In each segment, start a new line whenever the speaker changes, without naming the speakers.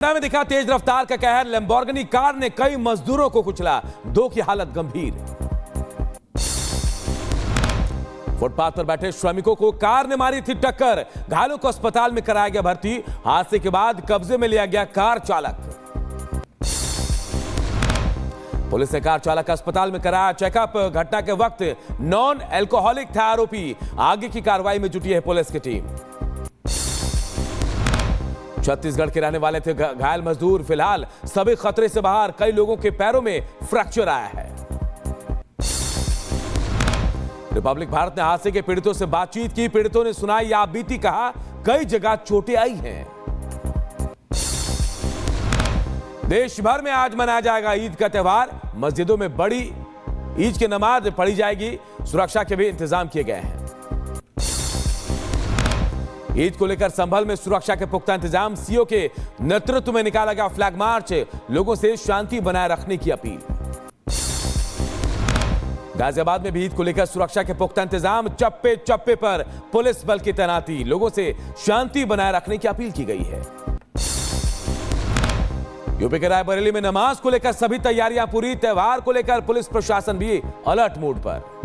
में दिखा तेज रफ्तार का कहर। लैम्बोर्गिनी कार ने कई मजदूरों को कुचला, 2 की हालत गंभीर। फुटपाथ पर बैठे श्रमिकों को कार ने मारी थी टक्कर, घायलों को अस्पताल में कराया गया भर्ती। हादसे के बाद कब्जे में लिया गया कार चालक। पुलिस ने कार चालक का अस्पताल में कराया चेकअप। घटना के वक्त नॉन अल्कोहलिक था आरोपी। आगे की कार्रवाई में जुटी है पुलिस की टीम। छत्तीसगढ़ के रहने वाले थे घायल मजदूर, फिलहाल सभी खतरे से बाहर। कई लोगों के पैरों में फ्रैक्चर आया है। रिपब्लिक भारत ने हादसे के पीड़ितों से बातचीत की। पीड़ितों ने सुनाई या बीती, कहा कई जगह चोटें आई हैं। देश भर में आज मनाया जाएगा ईद का त्योहार। मस्जिदों में बड़ी ईद की नमाज पढ़ी जाएगी। सुरक्षा के भी इंतजाम किए गए हैं। ईद को लेकर संभल में सुरक्षा के पुख्ता इंतजाम। सीओ के नेतृत्व में निकाला गया फ्लैग मार्च। लोगों से शांति बनाए रखने की अपील। गाजियाबाद में भी ईद को लेकर सुरक्षा के पुख्ता इंतजाम। चप्पे चप्पे पर पुलिस बल की तैनाती। लोगों से शांति बनाए रखने की अपील की गई है। यूपी के रायबरेली में नमाज को लेकर सभी तैयारियां पूरी। त्योहार को लेकर पुलिस प्रशासन भी अलर्ट मोड पर।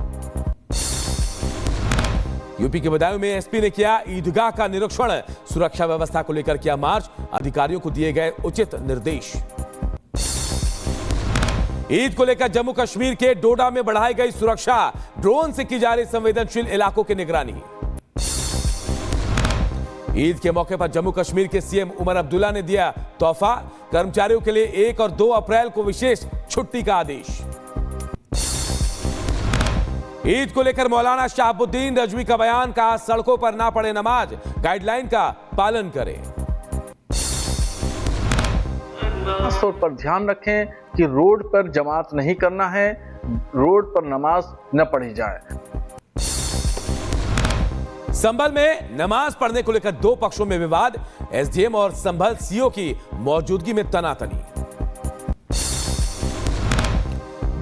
यूपी के बदायूं में एसपी ने किया ईदगाह का निरीक्षण। सुरक्षा व्यवस्था को लेकर किया मार्च। अधिकारियों को दिए गए उचित निर्देश। ईद को लेकर जम्मू कश्मीर के डोडा में बढ़ाई गई सुरक्षा। ड्रोन से की जा रही संवेदनशील इलाकों की निगरानी। ईद के मौके पर जम्मू कश्मीर के सीएम उमर अब्दुल्ला ने दिया तोहफा। कर्मचारियों के लिए 1 और 2 अप्रैल को विशेष छुट्टी का आदेश। ईद को लेकर मौलाना शहाबुद्दीन रजवी का बयान, कहा सड़कों पर ना पढ़े नमाज, गाइडलाइन का पालन करें।
खास तौर पर ध्यान रखें कि रोड पर जमात नहीं करना है, रोड पर नमाज न पढ़ी जाए।
संभल में नमाज पढ़ने को लेकर 2 पक्षों में विवाद। एसडीएम और संभल सीओ की मौजूदगी में तनातनी।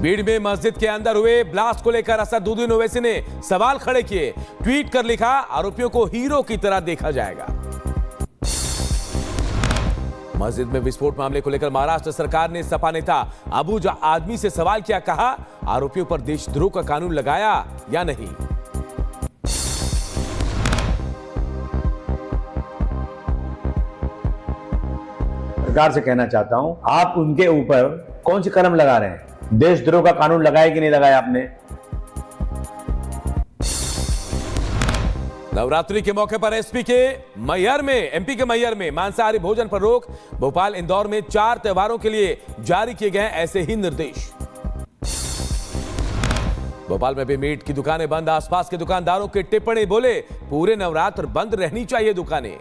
भीड़ में मस्जिद के अंदर हुए ब्लास्ट को लेकर असदुद्दीन ओवैसी ने सवाल खड़े किए। ट्वीट कर लिखा, आरोपियों को हीरो की तरह देखा जाएगा। मस्जिद में विस्फोट मामले को लेकर महाराष्ट्र सरकार ने सपा नेता अबू आदमी से सवाल किया। कहा आरोपियों पर देशद्रोह का कानून लगाया या नहीं।
सरकार से कहना चाहता हूं, आप उनके ऊपर कौन सी कलम लगा रहे हैं? देशद्रोह का कानून लगाया कि नहीं लगाया आपने?
नवरात्रि के मौके पर एमपी के मैहर में मांसाहारी भोजन पर रोक। भोपाल, इंदौर में 4 त्योहारों के लिए जारी किए गए ऐसे ही निर्देश। भोपाल में भी मीट की दुकानें बंद। आसपास के दुकानदारों की टिप्पणी, बोले पूरे नवरात्र बंद रहनी चाहिए दुकानें।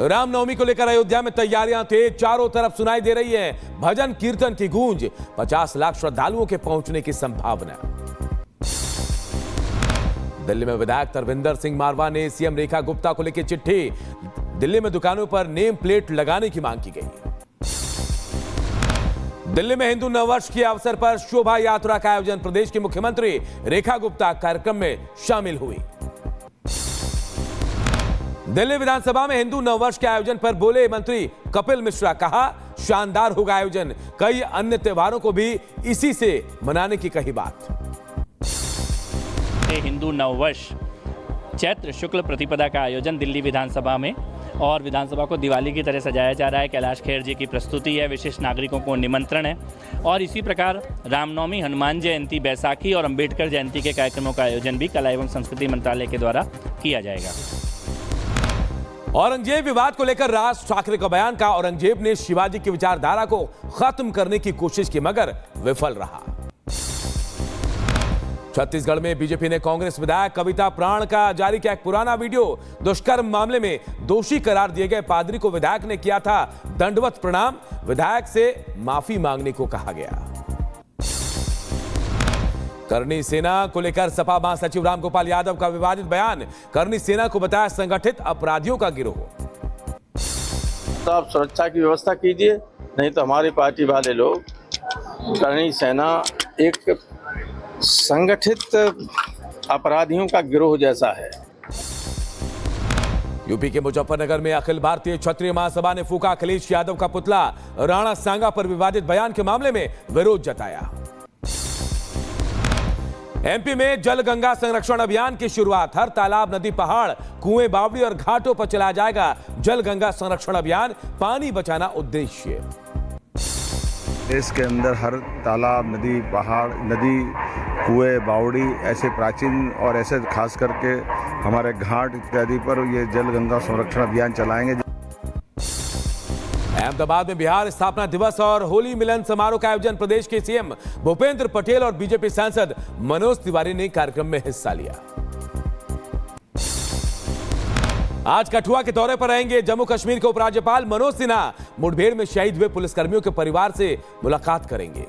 रामनवमी को लेकर अयोध्या में तैयारियां तेज। चारों तरफ सुनाई दे रही है भजन कीर्तन की गूंज। 50 लाख श्रद्धालुओं के पहुंचने की संभावना। दिल्ली में विधायक तरविंदर सिंह मारवा ने सीएम रेखा गुप्ता को लेकर चिट्ठी। दिल्ली में दुकानों पर नेम प्लेट लगाने की मांग की गई। दिल्ली में हिंदू नववर्ष के अवसर पर शोभा यात्रा का आयोजन। प्रदेश की मुख्यमंत्री रेखा गुप्ता कार्यक्रम में शामिल हुई। दिल्ली विधानसभा में हिंदू नववर्ष के आयोजन पर बोले मंत्री कपिल मिश्रा, कहा शानदार होगा आयोजन। कई अन्य त्योहारों को भी इसी से मनाने की कही बात।
हिंदू नववर्ष चैत्र शुक्ल प्रतिपदा का आयोजन दिल्ली विधानसभा में, और विधानसभा को दिवाली की तरह सजाया जा रहा है। कैलाश खेर जी की प्रस्तुति है, विशिष्ट नागरिकों को निमंत्रण है। और इसी प्रकार रामनवमी, हनुमान जयंती, बैसाखी और अंबेडकर जयंती के कार्यक्रमों का आयोजन भी कला एवं संस्कृति मंत्रालय के द्वारा किया जाएगा।
औरंगजेब विवाद को लेकर राज ठाकरे का बयान, का औरंगजेब ने शिवाजी की विचारधारा को खत्म करने की कोशिश की मगर विफल रहा। छत्तीसगढ़ में बीजेपी ने कांग्रेस विधायक कविता प्राण का जारी किया एक पुराना वीडियो। दुष्कर्म मामले में दोषी करार दिए गए पादरी को विधायक ने किया था दंडवत प्रणाम। विधायक से माफी मांगने को कहा गया। करनी सेना को लेकर सपा महासचिव रामगोपाल यादव का विवादित बयान। करनी सेना को बताया संगठित अपराधियों का गिरोह।
तो आप सुरक्षा की व्यवस्था कीजिए, नहीं तो हमारी पार्टी वाले लोग, करनी सेना एक संगठित अपराधियों का गिरोह जैसा है।
यूपी के मुजफ्फरनगर में अखिल भारतीय क्षत्रिय महासभा ने फूका अखिलेश यादव का पुतला राणा सांगा पर विवादित बयान के मामले में विरोध जताया। एमपी में जल गंगा संरक्षण अभियान की शुरुआत। हर तालाब, नदी, पहाड़, कुएं, बावड़ी और घाटों पर चलाया जाएगा जल गंगा संरक्षण अभियान। पानी बचाना उद्देश्य।
देश के अंदर हर तालाब, नदी, पहाड़, कुएं, बावड़ी, ऐसे प्राचीन और ऐसे खास करके हमारे घाट इत्यादि पर ये जल गंगा संरक्षण अभियान चलाएंगे।
अहमदाबाद में बिहार स्थापना दिवस और होली मिलन समारोह का आयोजन। प्रदेश के सीएम भूपेंद्र पटेल और बीजेपी सांसद मनोज तिवारी ने कार्यक्रम में हिस्सा लिया। आज कठुआ के दौरे पर रहेंगे जम्मू कश्मीर के उपराज्यपाल मनोज सिन्हा। मुठभेड़ में शहीद हुए पुलिसकर्मियों के परिवार से मुलाकात करेंगे।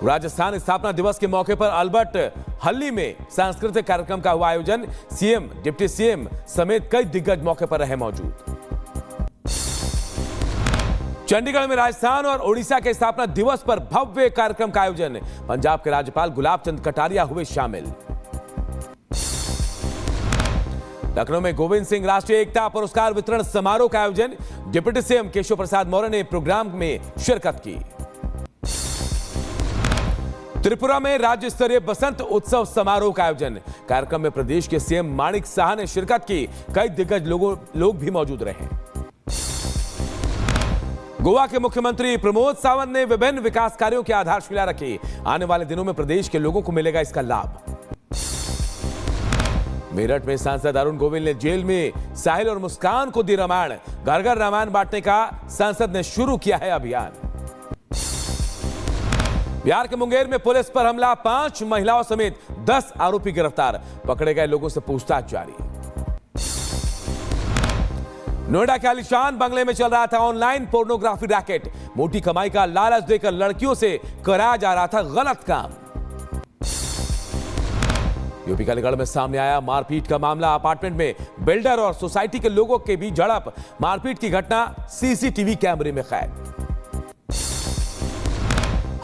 राजस्थान स्थापना दिवस के मौके पर अल्बर्ट हल्ली में सांस्कृतिक कार्यक्रम का हुआ आयोजन। सीएम, डिप्टी सीएम समेत कई दिग्गज मौके पर रहे मौजूद। चंडीगढ़ में राजस्थान और ओडिशा के स्थापना दिवस पर भव्य कार्यक्रम का आयोजन। पंजाब के राज्यपाल गुलाब चंद कटारिया हुए शामिल। लखनऊ में गोविंद सिंह राष्ट्रीय एकता पुरस्कार वितरण समारोह का आयोजन। डिप्टी सीएम केशव प्रसाद मौर्य ने प्रोग्राम में शिरकत की। त्रिपुरा में राज्य स्तरीय बसंत उत्सव समारोह का आयोजन। कार्यक्रम में प्रदेश के सीएम माणिक साहा ने शिरकत की। कई दिग्गज लोग भी मौजूद रहे। गोवा के मुख्यमंत्री प्रमोद सावंत ने विभिन्न विकास कार्यों की आधारशिला रखी। आने वाले दिनों में प्रदेश के लोगों को मिलेगा इसका लाभ। मेरठ में सांसद अरुण गोविल ने जेल में साहिल और मुस्कान को दी रामायण। घर घर रामायण बांटने का सांसद ने शुरू किया है अभियान। बिहार के मुंगेर में पुलिस पर हमला। 5 महिलाओं समेत 10 आरोपी गिरफ्तार। पकड़े गए लोगों से पूछताछ जारी। नोएडा के आलीशान बंगले में चल रहा था ऑनलाइन पोर्नोग्राफी रैकेट। मोटी कमाई का लालच देकर लड़कियों से कराया जा रहा था गलत काम। यूपी के अलीगढ़ में सामने आया मारपीट का मामला। अपार्टमेंट में बिल्डर और सोसाइटी के लोगों के बीच झड़प। मारपीट की घटना सीसीटीवी कैमरे में कैद।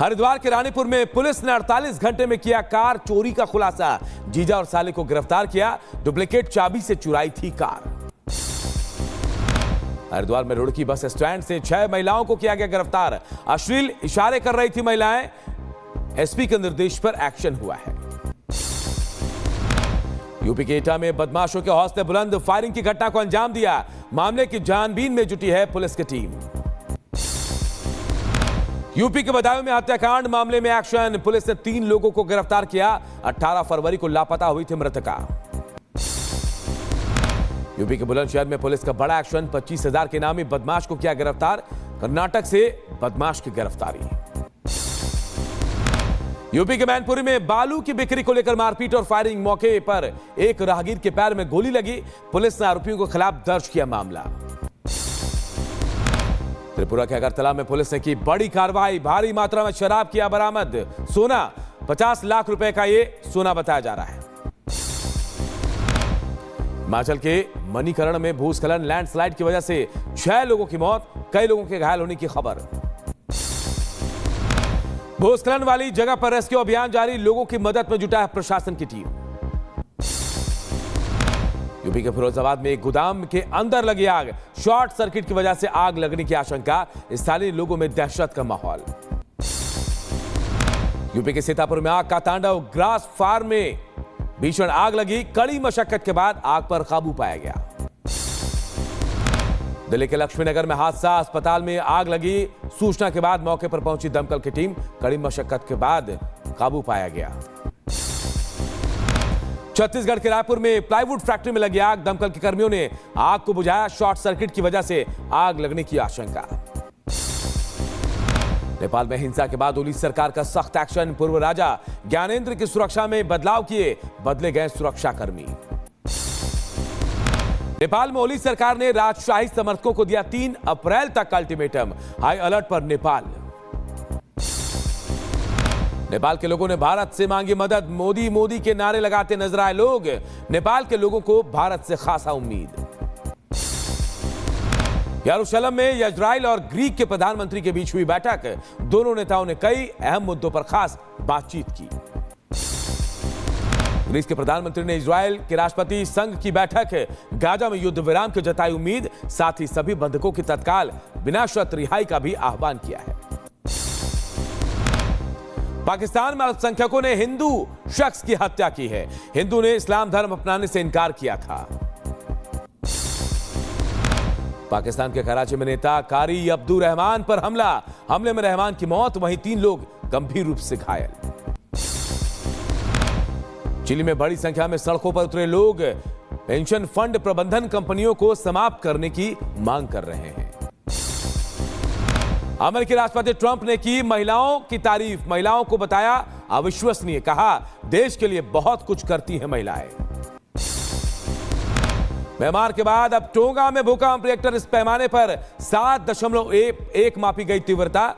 हरिद्वार के रानीपुर में पुलिस ने 48 घंटे में किया कार चोरी का खुलासा। जीजा और साले को गिरफ्तार किया। डुप्लीकेट चाबी से चुराई थी कार। हरिद्वार में रुड़की बस स्टैंड से 6 महिलाओं को किया गया गिरफ्तार। अश्लील इशारे कर रही थी महिलाएं। एसपी के निर्देश पर एक्शन हुआ है। यूपी के एटा में बदमाशों के हौसले बुलंद। फायरिंग की घटना को अंजाम दिया। मामले की जानबीन में जुटी है पुलिस की टीम। यूपी के बदायूं में हत्याकांड मामले में एक्शन। पुलिस ने 3 लोगों को गिरफ्तार किया। 18 फरवरी को लापता हुई थी मृतका। यूपी के बुलंदशहर में पुलिस का बड़ा एक्शन। 25,000 के इनामी बदमाश को किया गिरफ्तार। कर्नाटक से बदमाश की गिरफ्तारी। यूपी के मैनपुरी में बालू की बिक्री को लेकर मारपीट और फायरिंग। मौके पर एक राहगीर के पैर में गोली लगी। पुलिस ने आरोपियों के खिलाफ दर्ज किया मामला। त्रिपुरा के अगरतला में पुलिस ने की बड़ी कार्रवाई। भारी मात्रा में शराब किया बरामद। सोना 50 लाख रुपए का ये सोना बताया जा रहा है। हिमाचल के मणिकरण में भूस्खलन, लैंडस्लाइड की वजह से 6 लोगों की मौत, कई लोगों के घायल होने की खबर। भूस्खलन वाली जगह पर रेस्क्यू अभियान जारी। लोगों की मदद में जुटा है प्रशासन की टीम। यूपी के फिरोजाबाद में एक गोदाम के अंदर लगी आग। शॉर्ट सर्किट की वजह से आग लगने की आशंका। स्थानीय लोगों में दहशत का माहौल। यूपी के सीतापुर में आग का तांडव। ग्रास फार्म में भीषण आग लगी। कड़ी मशक्कत के बाद आग पर काबू पाया गया। दिल्ली के लक्ष्मीनगर में हादसा। अस्पताल में आग लगी। सूचना के बाद मौके पर पहुंची दमकल की टीम। कड़ी मशक्कत के बाद काबू पाया गया। छत्तीसगढ़ के रायपुर में प्लाईवुड फैक्ट्री में लगी आग। दमकल के कर्मियों ने आग को बुझाया। शॉर्ट सर्किट की वजह से आग लगने की आशंका। नेपाल में हिंसा के बाद ओली सरकार का सख्त एक्शन। पूर्व राजा ज्ञानेंद्र की सुरक्षा में बदलाव किए, बदले गए सुरक्षाकर्मी। नेपाल में ओली सरकार ने राजशाही समर्थकों को दिया 3 अप्रैल तक अल्टीमेटम। हाई अलर्ट पर नेपाल। नेपाल के लोगों ने भारत से मांगी मदद। मोदी मोदी के नारे लगाते नजर आए लोग। नेपाल के लोगों को भारत से खासा उम्मीद। यरूशलेम में इजराइल और ग्रीक के प्रधानमंत्री के बीच हुई बैठक। दोनों नेताओं ने कई अहम मुद्दों पर खास बातचीत की। ग्रीस के प्रधानमंत्री ने इजरायल के राष्ट्रपति संघ की बैठक गाजा में युद्ध विराम की जताई उम्मीद, साथ ही सभी बंधकों की तत्काल बिना शर्त रिहाई का भी आह्वान किया है। पाकिस्तान में अल्पसंख्यकों ने हिंदू शख्स की हत्या की है। हिंदू ने इस्लाम धर्म अपनाने से इनकार किया था। पाकिस्तान के कराची में नेता कारी अब्दुल रहमान पर हमले में रहमान की मौत, वहीं 3 लोग गंभीर रूप से घायल। चिली में बड़ी संख्या में सड़कों पर उतरे लोग पेंशन फंड प्रबंधन कंपनियों को समाप्त करने की मांग कर रहे हैं। अमेरिकी राष्ट्रपति ट्रंप ने की महिलाओं की तारीफ, महिलाओं को बताया अविश्वसनीय, कहा देश के लिए बहुत कुछ करती हैं महिलाएं। म्यांमार के बाद अब टोंगा में भूकंप, रिएक्टर इस पैमाने पर 7.1 मापी गई तीव्रता।